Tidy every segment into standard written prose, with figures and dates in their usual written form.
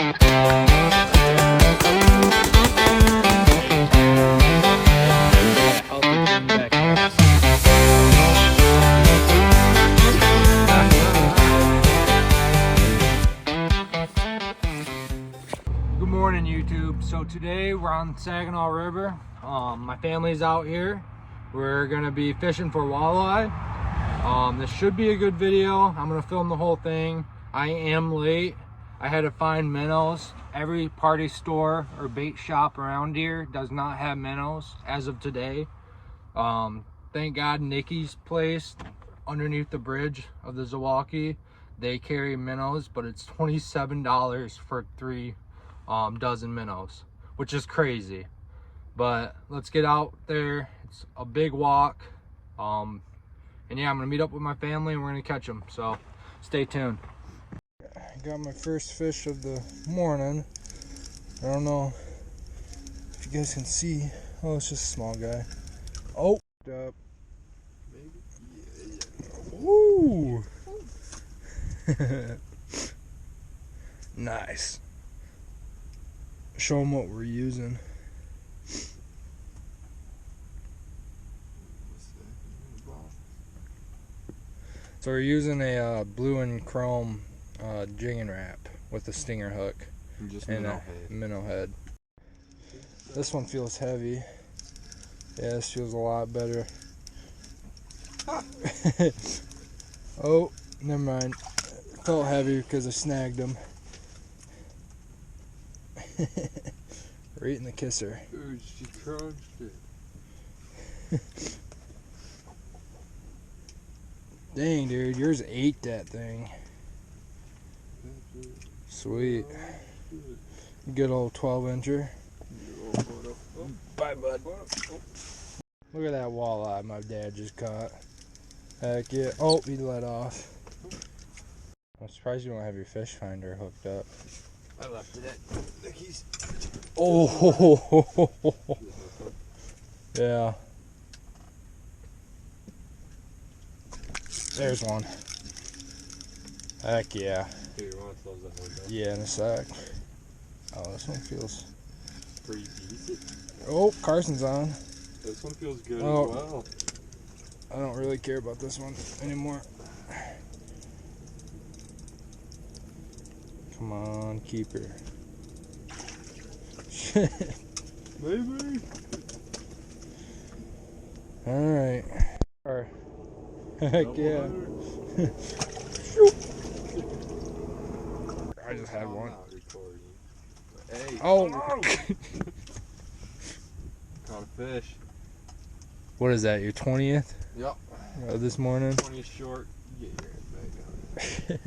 Good morning, YouTube. So today we're on the Saginaw River. My family's out here. We're gonna be fishing for walleye. This should be a good video. I'm gonna film the whole thing. I am late. I had to find minnows. Every party store or bait shop around here does not have minnows as of today. Thank God Nikki's place underneath the bridge of the Zawalki, they carry minnows, but it's $27 for 3 dozen minnows, which is crazy. But let's get out there. It's a big walk. And yeah, I'm gonna meet up with my family and we're gonna catch them, so stay tuned. I got my first fish of the morning. I don't know if you guys can see. Oh, it's just a small guy. Oh, up. Woo! Nice. Show them what we're using. So we're using a blue and chrome jigging wrap with a stinger hook and a minnow head. This one feels heavy. Yeah, this feels a lot better. Oh, never mind. It felt heavy because I snagged him. Right in the kisser. Ooh, she crunched it. Dang, dude, yours ate that thing. Sweet. Good old 12-incher. Bye, bud. Look at that walleye my dad just caught. Heck yeah. Oh, he let off. I'm surprised you don't have your fish finder hooked up. I left it at Nikki's. Oh, yeah. There's one. Heck yeah. Here, you want to close that window? Yeah, in a sec. Oh, this one feels pretty decent. Oh, Carson's on. This one feels good as Oh. well. I don't really care about this one anymore. Come on, keeper. Maybe. Alright. Heck yeah. I just had one. Hey. Oh! Caught a fish. What is that, your 20th? Yep. This morning? 20 short. Get your head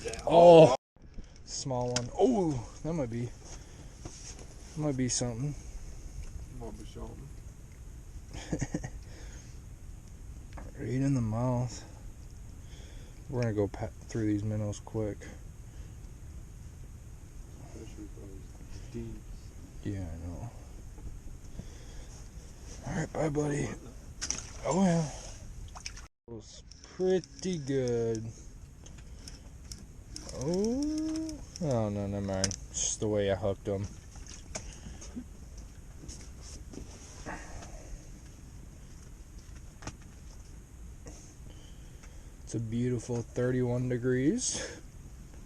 back on. Oh! Small one. Oh! That might be something. Might be something. Right in the mouth. We're gonna go through these minnows quick. Yeah, I know. Alright, bye, buddy. Oh, yeah. It was pretty good. Oh, no, never mind. It's just the way I hooked them. It's a beautiful 31 degrees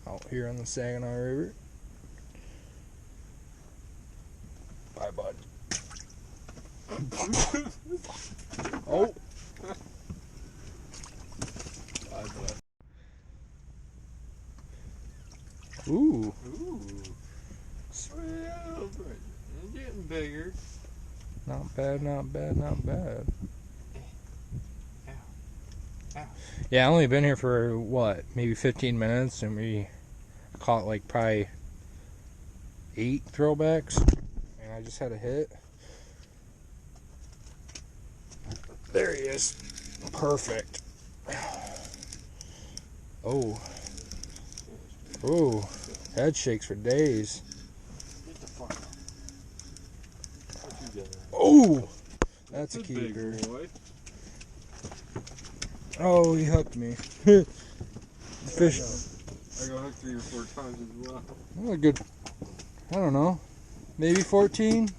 out here on the Saginaw River. Bye, bud. Oh. Bye, bud. Ooh. Ooh. Sweet. It's getting bigger. Not bad, not bad, not bad. Ow. Ow. Yeah, I only been here for what, maybe 15 minutes, and we caught like probably 8 throwbacks, and I just had a hit. There he is. Perfect. Oh. Oh. Head shakes for days. Get the fuck out. What you got? Oh. That's a big keeper. boy. Oh, he hooked me. The fish. I got hooked 3 or 4 times as well. Well, a good, I don't know, maybe 14,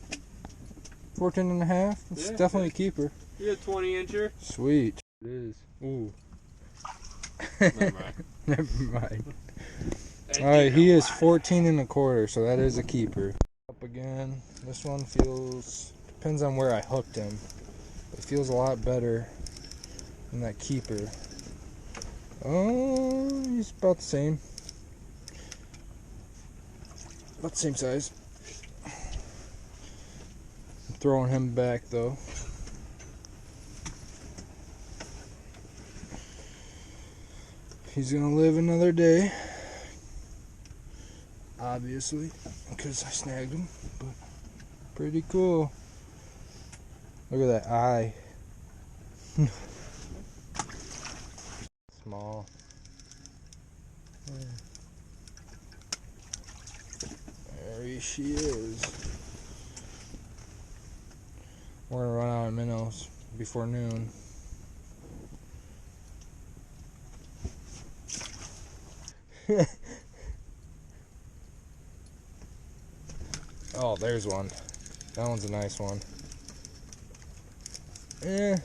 14 and a half. It's definitely a keeper. You a 20-incher? Sweet. It is. Ooh. Never mind. Never mind. Alright, he is 14 and a quarter, so that is a keeper. Up again. This one feels, depends on where I hooked him. It feels a lot better than that keeper. Oh, he's about the same. About the same size. I'm throwing him back though. He's gonna live another day. Obviously, because I snagged him, but pretty cool. Look at that eye. Small. There she is. We're gonna run out of minnows before noon. Oh, there's one. That one's a nice one. Eh.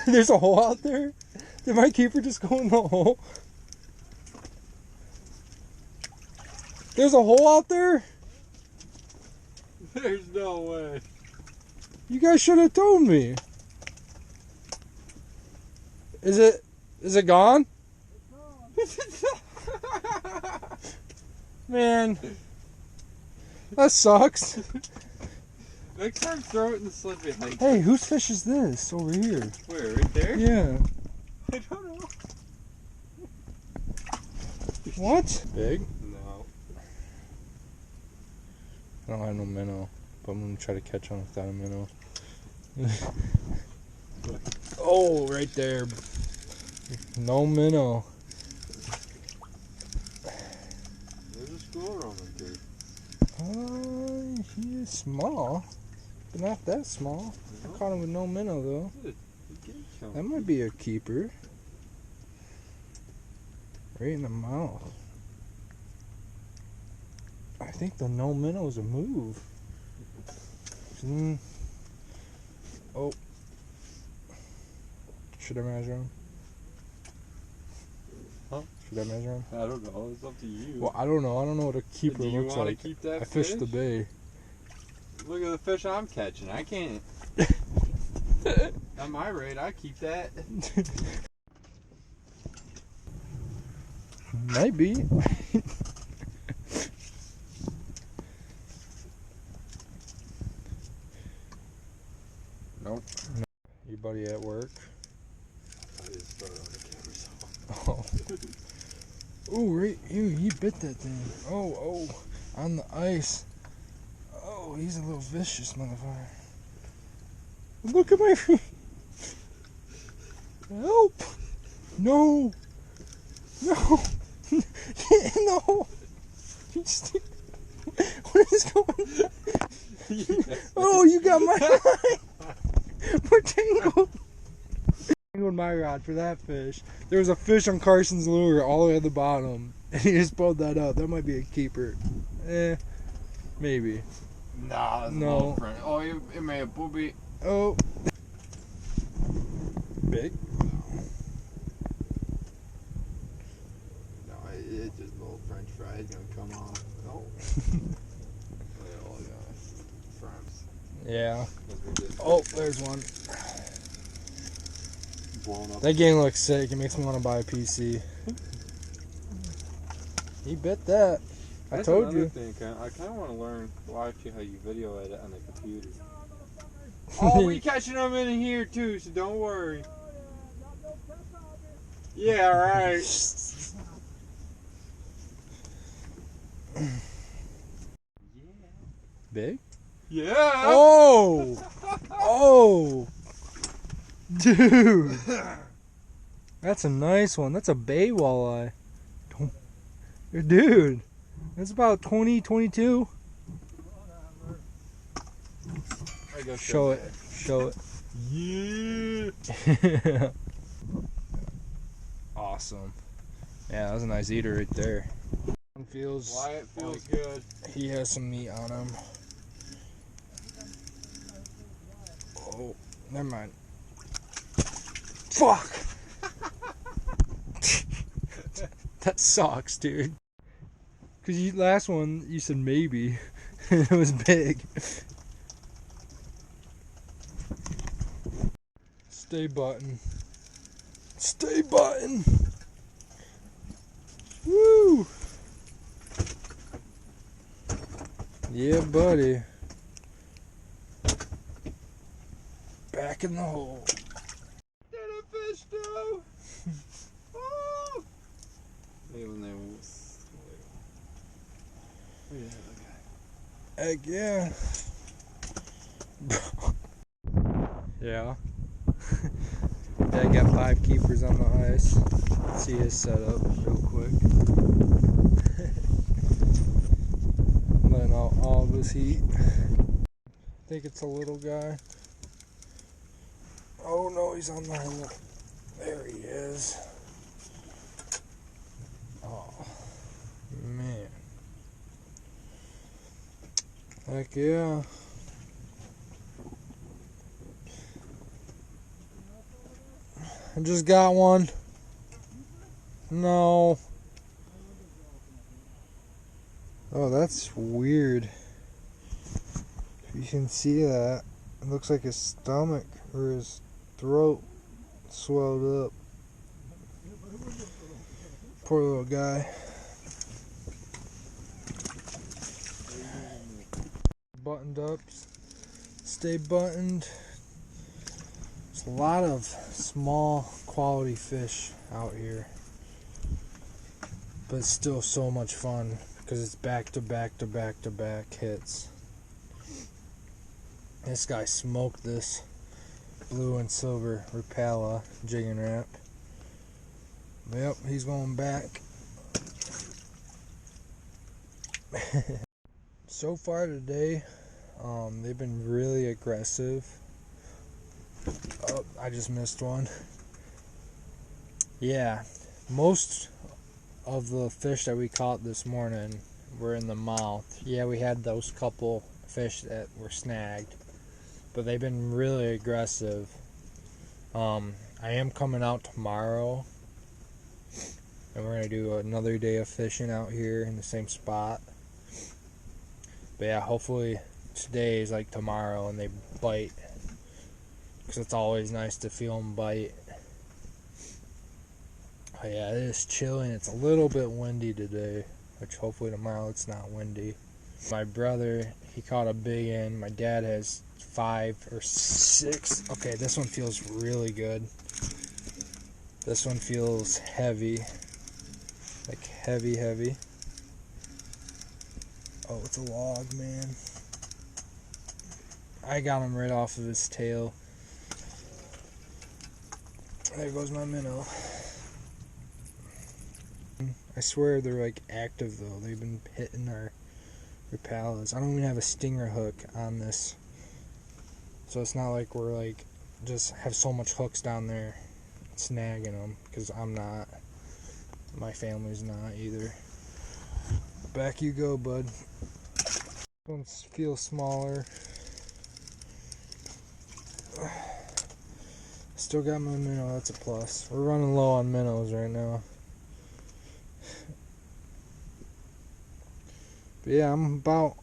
There's a hole out there? Did my keeper just go in the hole? There's a hole out there? There's no way. You guys should have told me. Is it gone? Man, that sucks. Next time, throw it in the slippy lake. Hey, whose fish is this over here? Where, right there? Yeah. I don't know. What? Big? No. I don't have no minnow, but I'm gonna try to catch one without a minnow. Oh, right there. No minnow. There's a school roaming too. He is small, but not that small. I caught him with no minnow though. That might be a keeper. Right in the mouth. I think the no minnow is a move. Oh. Should I measure him? Huh? Should I measure him? I don't know. It's up to you. Well, I don't know. I don't know what a keeper Do you looks want like. to keep that I fish? fished the bay. Look at the fish I'm catching. I can't. At my rate, I keep that. Might be. Nope. Your buddy at work? I just started on the camera, so. Oh. Oh, right. Ew, he bit that thing. Oh, on the ice. Oh, he's a little vicious motherfucker. Look at my feet. Help! No! No! No! What is going on? Oh, you got my line! We're tangled! Tangled my rod for that fish. There was a fish on Carson's lure all the way at the bottom, and he just pulled that up. That might be a keeper. Maybe. Nah, that's No. no. Friend. Oh, it may have booby. Oh. Big? No, it's just a little French fry. It's gonna come off. No. Oh, yeah. Friends. Yeah. Oh, there's one. Blown up. That game looks sick. It makes me want to buy a PC. He bit that. I That's told another you. thing, I kind of want to learn watch you how you video edit on the computer. Oh, we catching them in here too, so don't worry. Yeah, right. Big? Yeah. Oh! Oh! Dude! That's a nice one. That's a bay walleye. Dude! That's about 20, 22. I guess Show it. Show it. Yeah. Yeah. awesome. Yeah, that was a nice eater right there. Feels Wyatt feels like good. he has some meat on him. Oh, never mind. Fuck! That sucks, dude. Cause you last one you said maybe. It was big. Stay button. Stay button. Woo! Yeah, buddy. Back in the hole. Did a fish though? Oh! Hey, when they Heck yeah. Yeah. Dad got 5 keepers on the ice. Let's see his setup real quick. Letting out all of his heat. I think it's a little guy. Oh no, he's on the hole. There he is. Oh, man. Heck yeah. I just got one. No. Oh, that's weird. If you can see that, it looks like his stomach or his throat swelled up. Poor little guy. Buttoned up. Stay buttoned. There's a lot of small quality fish out here. But it's still so much fun because it's back to back to back to back hits. This guy smoked this blue and silver Rapala jigging wrap. Yep, he's going back. So far today, they've been really aggressive. Oh, I just missed one. Yeah, most of the fish that we caught this morning were in the mouth. Yeah, we had those couple fish that were snagged, but they've been really aggressive. I am coming out tomorrow, and we're gonna do another day of fishing out here in the same spot. But yeah, hopefully today is like tomorrow and they bite, because it's always nice to feel them bite. But yeah, it is chilly and it's a little bit windy today, which hopefully tomorrow it's not windy. My brother, he caught a big one. My dad has 5 or 6. Okay, this one feels really good. This one feels heavy, like heavy. Oh, it's a log, man. I got him right off of his tail. There goes my minnow. I swear they're like active though. They've been hitting our Rapalas. I don't even have a stinger hook on this, so it's not like we're like just have so much hooks down there snagging them, because I'm not. My family's not either. Back you go, bud. One feels smaller. Still got my minnow, that's a plus. We're running low on minnows right now. But yeah, I'm at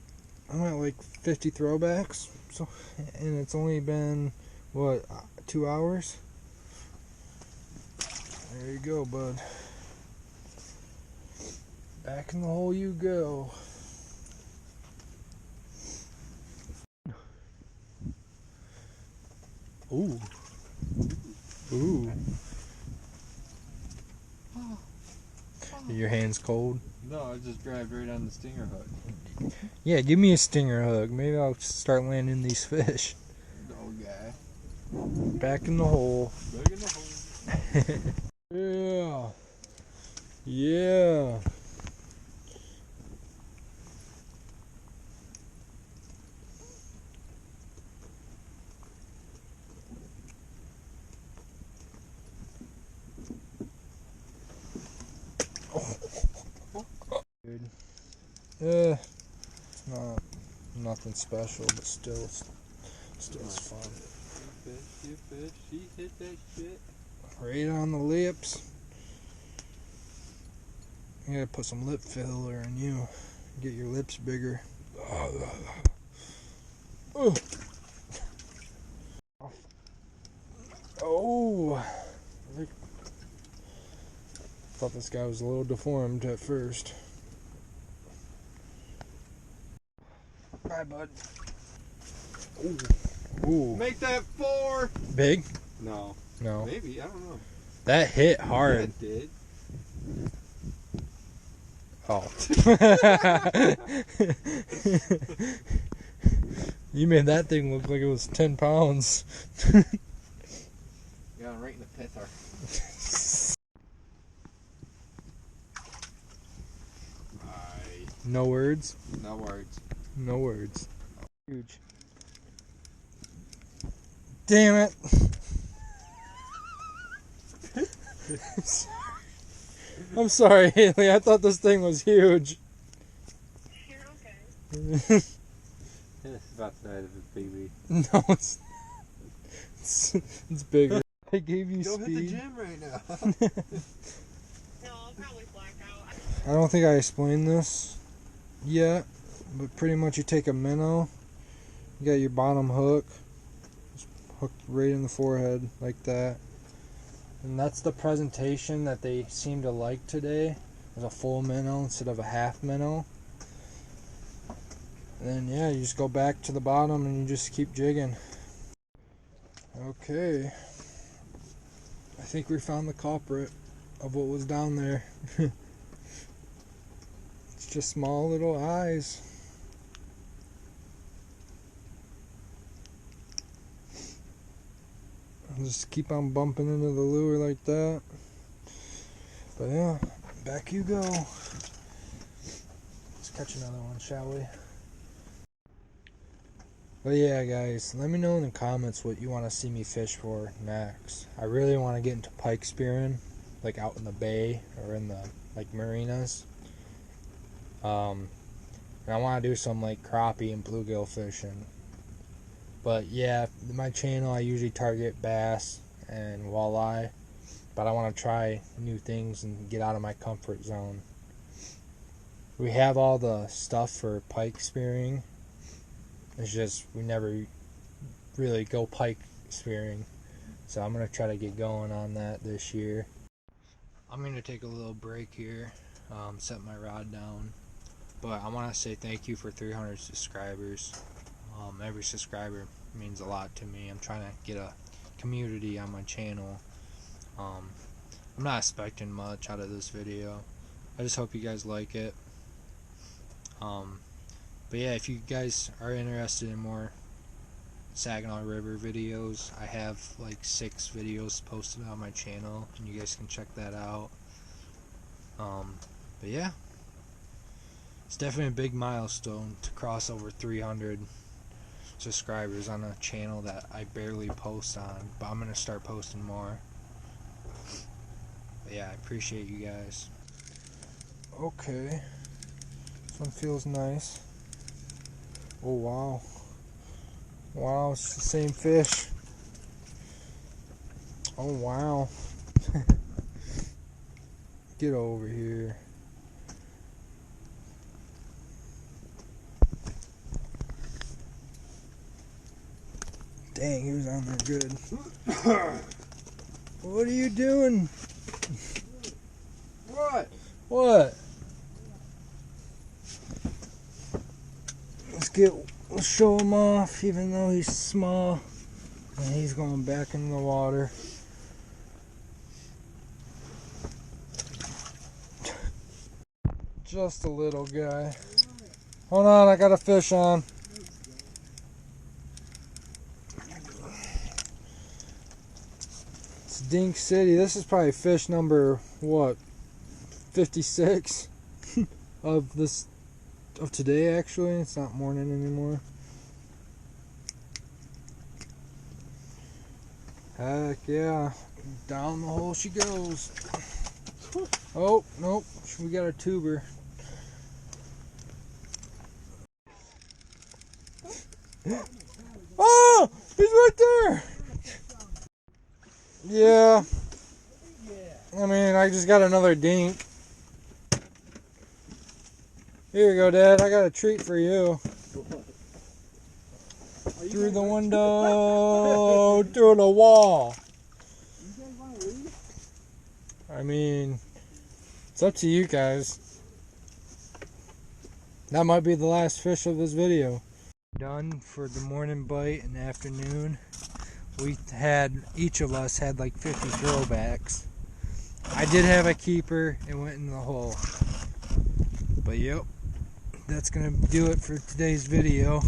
like 50 throwbacks. So, and it's only been, what, 2 hours? There you go, bud. Back in the hole you go. Ooh. Ooh. Your hand's cold? No, I just grabbed right on the stinger hook. Yeah, give me a stinger hook. Maybe I'll start landing these fish. Go guy. Back in the hole. Back in the hole. Yeah. Yeah. Dude. It's not nothing special, but still it's fun. You fish, she hit that shit. Right on the lips. You gotta put some lip filler in you. Get your lips bigger. Oh. Oh. Thought this guy was a little deformed at first. Bye, bud. Ooh. Ooh. Make that 4. Big? No. No. Maybe, I don't know. That hit hard. Yeah, it did. Oh. You made that thing look like it was 10 pounds. Yeah, right in the pither. No words? No words. No words. Huge. Damn it. I'm sorry, Haley. I thought this thing was huge. You're okay. It's about the size of a baby. No, it's bigger. I gave you Go speed. hit the gym right now. No, I'll probably black out. I don't think I explained this yet, but pretty much you take a minnow, you got your bottom hook, just hooked right in the forehead like that. And that's the presentation that they seem to like today, is a full minnow instead of a half minnow. And then yeah, you just go back to the bottom and you just keep jigging. Okay. I think we found the culprit of what was down there. It's just small little eyes. I'll just keep on bumping into the lure like that. But yeah, back you go. Let's catch another one, shall we? But yeah, guys, let me know in the comments what you want to see me fish for next. I really want to get into pike spearing, like out in the bay or in the like marinas. And I want to do some like crappie and bluegill fishing. But yeah, my channel I usually target bass and walleye, but I want to try new things and get out of my comfort zone. We have all the stuff for pike spearing. It's just we never really go pike spearing, so I'm gonna try to get going on that this year. I'm gonna take a little break here, set my rod down, but I want to say thank you for 300 subscribers. Every subscriber means a lot to me. I'm trying to get a community on my channel. I'm not expecting much out of this video. I just hope you guys like it. But yeah, if you guys are interested in more Saginaw River videos, I have like 6 videos posted on my channel, and you guys can check that out. But yeah, it's definitely a big milestone to cross over 300 subscribers on a channel that I barely post on, but I'm gonna start posting more. But yeah, I appreciate you guys. Okay, this one feels nice. Oh wow. Wow, it's the same fish. Oh wow. Get over here. Dang, he was on there good. What are you doing? What? What? Let's show him off, even though he's small. And he's going back in the water. Just a little guy. Hold on, I got a fish on. It's Dink City. This is probably fish number, what, 56 of this, of today actually. It's not morning anymore. Heck yeah. Down the hole she goes. Oh, nope. We got a tuber. Oh, he's right there. Yeah. I mean, I just got another dink. Here you go, Dad. I got a treat for you. Through the window, through the wall. I mean, it's up to you guys. That might be the last fish of this video. Done for the morning bite and afternoon. Each of us had like 50 throwbacks. I did have a keeper. It went in the hole. But yep, that's gonna do it for today's video.